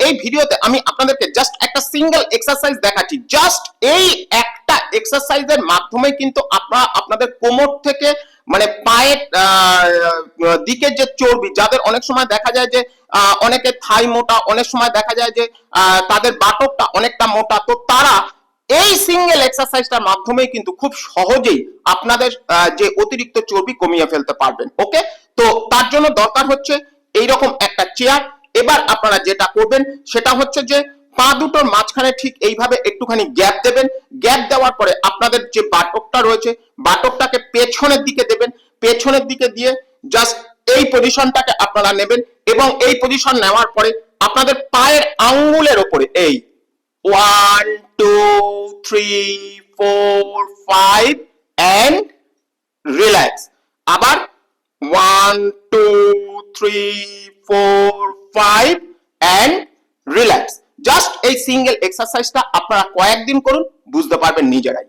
এই ভিডিওতে আমি আপনাদেরকে জাস্ট একটা সিঙ্গেল এক্সারসাইজ দেখাচ্ছি। জাস্ট এই একটা এক্সারসাইজের মাধ্যমে কিন্তু আপনারা আপনাদের কোমর থেকে মানে পায়ের দিকের যে চর্বি, যাদের অনেক সময় দেখা যায় যে অনেকে থাই মোটা, অনেক সময় দেখা যায় যে তাদের বাটকটা অনেকটা মোটা, তো তারা এই সিঙ্গেল এক্সারসাইজটার মাধ্যমে কিন্তু খুব সহজেই আপনাদের যে অতিরিক্ত চর্বি কমিয়ে ফেলতে পারবেন। ওকে, তো তার জন্য দরকার হচ্ছে এইরকম একটা চেয়ার। এবার আপনারা যেটা করবেন সেটা হচ্ছে যে পা দুটোর মাঝখানে ঠিক এইভাবে একটুখানি গ্যাপ দেবেন। গ্যাপ দেওয়ার পরে আপনাদের যে বাটকটা রয়েছে, বাটকটাকে পেছনের দিকে দেবেন। পেছনের দিকে দিয়ে জাস্ট এই পজিশনটাকে আপনারা নেবেন, এবং এই পজিশন নেওয়ার পরে আপনাদের পায়ের আঙ্গুলের ওপরে এই 1 2 3 4 5 and রিল্যাক্স। আবার 1 2 3 4 5 and রিল্যাক্স। জাস্ট এই সিঙ্গেল এক্সারসাইজটা আপনারা কয়েকদিন করুন, বুঝতে পারবেন নিজেরাই।